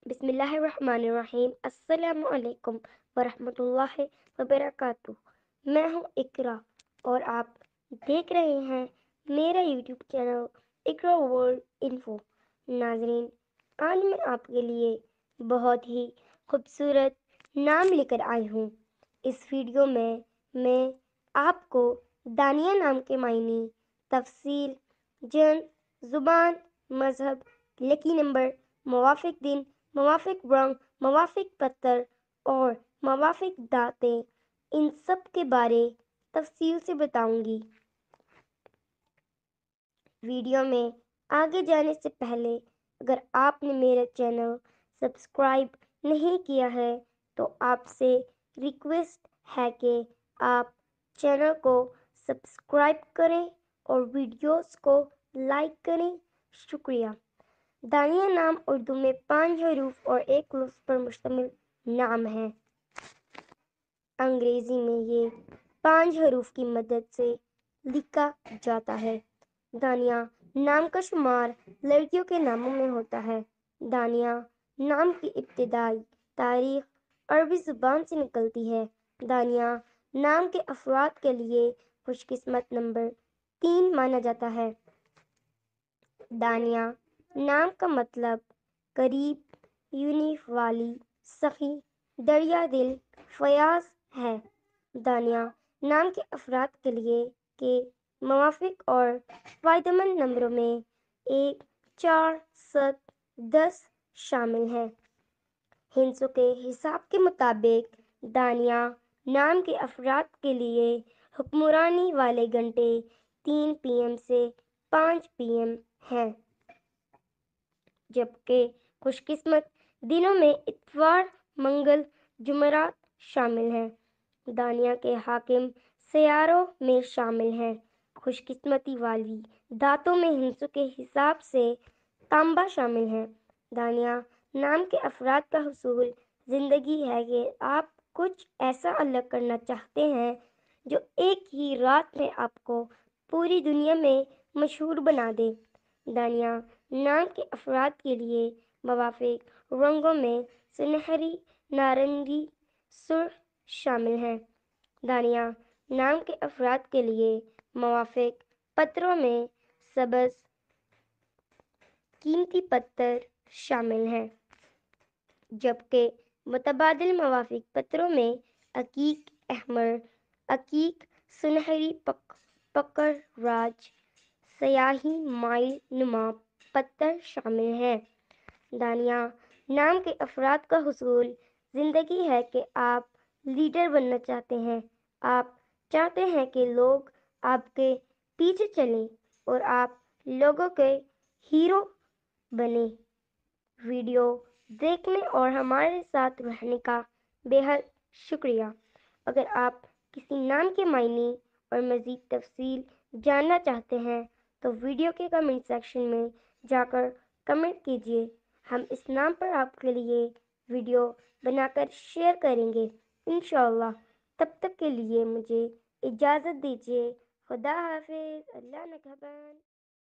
بسم اللہ الرحمن الرحیم۔ السلام علیکم ورحمۃ اللہ وبرکاتہ۔ میں ہوں اقرا اور آپ دیکھ رہے ہیں میرا یوٹیوب چینل اقرا ورلڈ انفو۔ ناظرین، آج میں آپ کے لیے بہت ہی خوبصورت نام لے کر آئی ہوں۔ اس ویڈیو میں آپ کو دانیہ نام کے معنی، تفصیل، جنس، زبان، مذہب، لکی نمبر، موافق دن، موافق رنگ، موافق پتھر اور موافق دانتیں، ان سب کے بارے تفصیل سے بتاؤں گی۔ ویڈیو میں آگے جانے سے پہلے اگر آپ نے میرا چینل سبسکرائب نہیں کیا ہے تو آپ سے ریکویسٹ ہے کہ آپ چینل کو سبسکرائب کریں اور ویڈیوز کو لائک کریں۔ شکریہ۔ دانیہ نام اردو میں 5 حروف اور ایک لفظ پر مشتمل نام ہے۔ انگریزی میں یہ 5 حروف کی مدد سے لکھا جاتا ہے۔ دانیہ نام کا شمار لڑکیوں کے ناموں میں ہوتا ہے۔ دانیہ نام کی ابتدائی تاریخ عربی زبان سے نکلتی ہے۔ دانیہ نام کے افراد کے لیے خوش قسمت نمبر 3 مانا جاتا ہے۔ دانیہ نام کا مطلب قریب، یونی والی، سخی، دریا دل، فیاض ہے۔ دانیہ نام کے افراد کے لیے کے موافق اور فائدہ مند نمبروں میں 1، 4، 7، 10 شامل ہیں۔ ہندسوں کے حساب کے مطابق دانیہ نام کے افراد کے لیے حکمرانی والے گھنٹے 3 PM سے 5 PM ہیں، جبکہ خوش قسمت دنوں میں اتوار، منگل، جمعرات شامل ہیں۔ دانیہ کے حاکم سیاروں میں شامل ہیں۔ خوش قسمتی والی دھاتوں میں ہندسوں کے حساب سے تانبا شامل ہے۔ دانیہ نام کے افراد کا حصول زندگی ہے کہ آپ کچھ ایسا الگ کرنا چاہتے ہیں جو ایک ہی رات میں آپ کو پوری دنیا میں مشہور بنا دے۔ دانیہ نام کے افراد کے لیے موافق رنگوں میں سنہری، نارنگی، سرخ شامل ہیں۔ دانیہ نام کے افراد کے لیے موافق پتھروں میں سبز، قیمتی پتھر شامل ہیں، جبکہ متبادل موافق پتھروں میں عقیق احمر، عقیق سنہری، پکڑ راج، سیاہی مائل نما پتھر شامل ہیں۔ دانیہ نام کے افراد کا حصول زندگی ہے کہ آپ لیڈر بننا چاہتے ہیں۔ آپ چاہتے ہیں کہ لوگ آپ کے پیچھے چلیں اور آپ لوگوں کے ہیرو بنیں۔ ویڈیو دیکھنے اور ہمارے ساتھ رہنے کا بے حد شکریہ۔ اگر آپ کسی نام کے معنی اور مزید تفصیل جاننا چاہتے ہیں تو ویڈیو کے کمنٹ سیکشن میں جا کر کمنٹ کیجیے۔ ہم اس نام پر آپ کے لیے ویڈیو بنا کر شیئر کریں گے انشاءاللہ۔ تب تک کے لیے مجھے اجازت دیجیے۔ خدا حافظ۔ اللہ نگہبان۔